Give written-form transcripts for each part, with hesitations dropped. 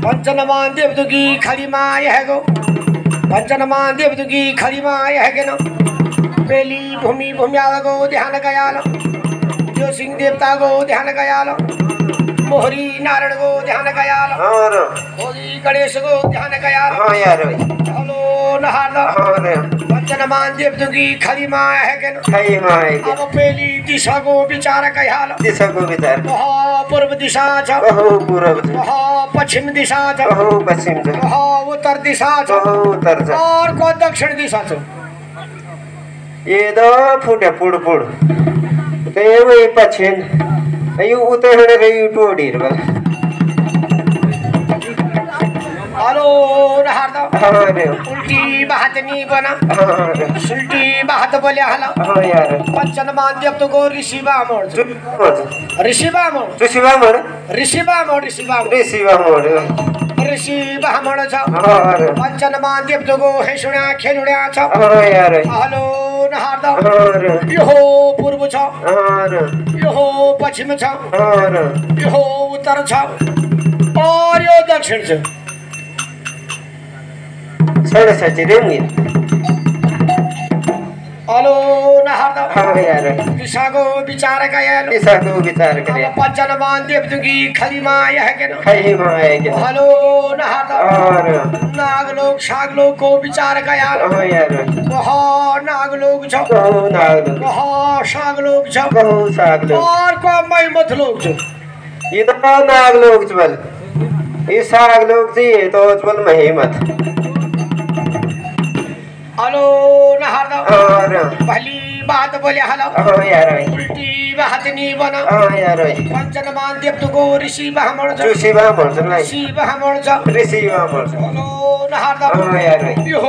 पंचनमान देवदुगी खड़ी माय है गो पंचनमान देवदुगी खड़ी माय है गो बेली भूमि भूम्याल गो ध्यान गयाल जो सिंह देवता गो ध्यान गयाल मोहरी नारायण गो ध्यान गयाल होली गणेश गो ध्यान गयाल हलो नहार पंचनमान देवदुगी खड़ी माय है गो अब बेली दिशा गो विचार गयाल पूर्व दिशा पूर्व पश्चिम दिशा पश्चिम उत्तर दिशा और को दक्षिण दिशा ये दो फुटे पुड़ पुड़ ते वही पश्चिम यू उतर रही टोडी रे हेलो नहार दो उल्टी बात नहीं बना उल्टी बात बोले हला पंचनमान देव तो गो ऋषि बामण ऋषि बामण ऋषि बामण ऋषि बामण ऋषि बामण ऋषि बामण ऋषि बामण छ पंचनमान देव तो गो हे सुण्या खेलुण्या छ हेलो नहार दो यो पूर्व छ यो पश्चिम छ यो उत्तर छ और यो दक्षिण छ साढ़े सच्ची देंगे हेलो नहार दो दिशा को विचार कयाल दिशा को विचार करे पंचनमान देवदुगी खली माय है के खली माय के हेलो नहार दो और नागलोक शागलोक को विचार कयाल वहाँ नागलोक छ नागलोक वहाँ शागलोक छ शागलोक और को मैं मत लोग छ ये तो नागलोक चल ये शागलोक थी तो चल महिमत हेलो नहार दो भली बात बोले हलो उल्टी बात नहीं बना पंचनमान देव तो गो ऋषि बामण ऋषि बामण ऋषि बामण ऋषि बामण हेलो नहार दो यो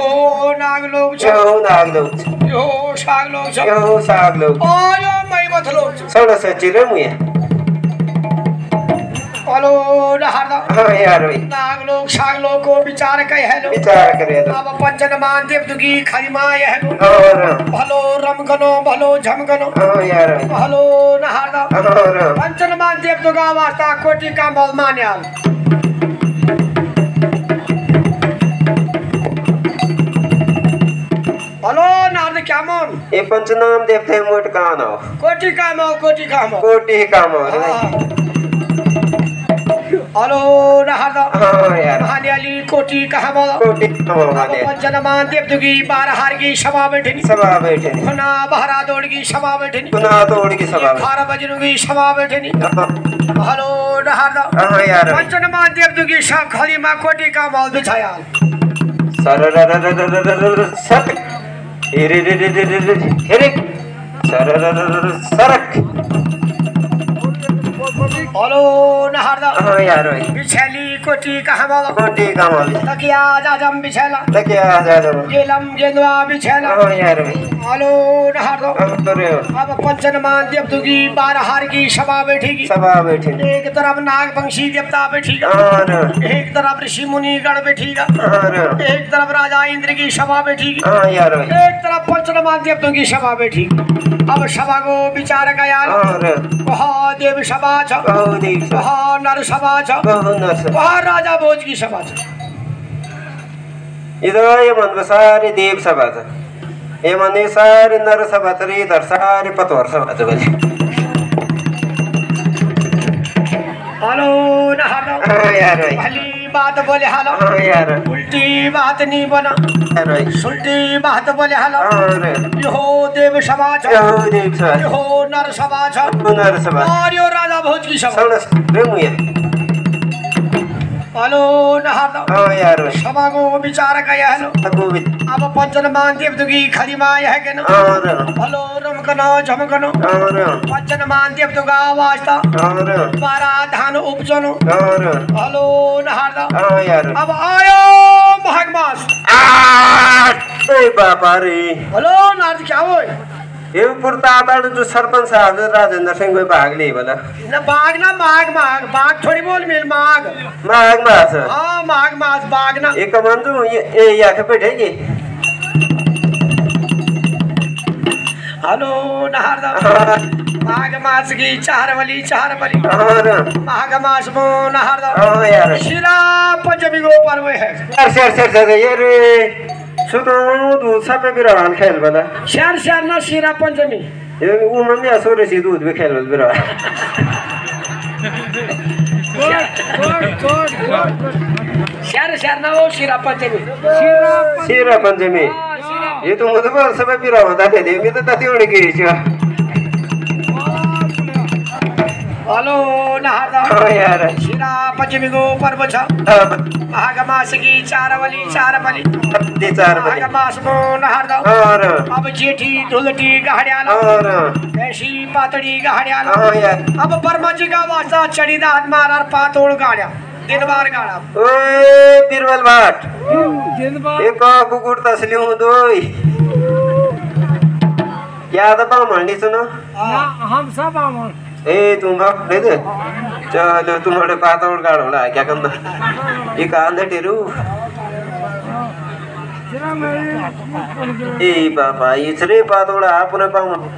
नागलोक छ नागलोक यो शागलोक छ यो शागलोक आयो मैं मत लोग साढ़े सच्ची रे मुए हेलो नहार दो नागलोक शागलोक को विचार कह हेलो विचार करे अब पंचनमान देवदुगी खरी माय है और भलो रमगनो भलो झमगनो हेलो नहार दो पंचनमान देवदुगा वास्ता कोटि का मोल मान्याल हेलो नारद क्या मोन ये पंचनाम देवते मोट कान हो कोटि का मोल कोटि का मोल हेलो नहार दो महान्याली कोटि कहा मोल पंचनमान देवदुगी बारहार की सभा बैठनी खुना बहरा दौड़ की सभा बैठनी खारा बजनू की सभा बैठनी हेलो नहार दो पंचनमान देवदुगी सब खली माँ कोटि का मोल बिछाया हलो नहार दा हाँ यार भाई बिछैली कोटी कहाँ बोलो कोटी काम वाली तकिया जाजम बिछैला तकिया जा जा गेलम गेंदवा बिछैला हाँ यार भाई हलो नहार दो हम तो रे अब पंचनमान देवतुकी बारहार की सभा बैठेगी सभा बैठे एक तरफ नागवंशी देवता बैठेगा और एक तरफ ऋषि मुनि गण बैठेगा और एक तरफ राजा इंद्र की सभा बैठेगी हाँ यार भाई एक तरफ पंचनमान देवतों की सभा बैठेगी अब सभा को विचार गया और वहाँ देव सभा छ बहुत ही वहाँ नर सभा छ बहुत नस वहाँ राजा भोज की सभा छ इधर ये मन सारे देव सभा था ये मन सारे नर सभा था इधर सारे पतवार सभा था बोले हेलो नहालो हाँ यार भाई भली बात बोले हालो हाँ यार उल्टी बात नहीं बना यार भाई सुल्टी बात बोले हालो और यो देव सभा छ यहो देव सभा यो नर सभा छ नर सभा और यो राजा भोज की सभा सौनस रेमुया हेलो नहालो हाँ यार भाई सभा को विचार गया हेलो गोविंद अब पंचनमान देवतुकी खलिमा है के ना और हेलो रमकनो झमकनो और पंचनमान देवतुका वास्ता और बारा धान उपजनो और हेलो नहारदा हाँ यार अब आयो माघ मास ए बापा रे हेलो नारद क्या हो ये पुरताबाट जो सरपंच साहब राजेंद्र सिंह कोई भाग लिए बोला न बाघ ना माघ माघ बाघ थोड़ी बोल मिल माघ माघ मास हाँ माघ मास बाघ ना एक कमान जो ये या के बैठेगी हेलो नहारदा माघ मास की चार बली और माघ मास मो नहारदा हाँ यार शिला पंचमी को पर्व है सर ये रे सुतो दूध सब पे बिरवान खेल बोला शहर ना शिरा पंचमी ये उमर में असुर सी दूध भी खेल बिरवान शहर ना वो शिरा पंचमी शिरा पंचमी ये तो मुझे पर सब बिरवान दाते दे मैं तो ताती उड़ गई छो हेलो नहारदा हाँ यार शिरा पंचमी को पर्व छ माघ मास की चार बली दे चार बजे माघ मास मो नहारदा और अब जेठी धुलटी गाड्याला और ऐसी पातळी गाड्याला हाँ यार अब परमाजी का वाचा चढीदा हात मारार पातोळ गाड्या दिनबार गाडा ओए बिरबल भाट एक कुकुर तसली हूँ दोई क्या दबा मंडी सुनो हम सब आमन ए तुम नहीं दे चलो तुम्हारे पातोड़ गाड़ो ना क्या करना ये कांदे टेरू ए बाबा इसरे पातोड़ा आपने पाऊँ अपने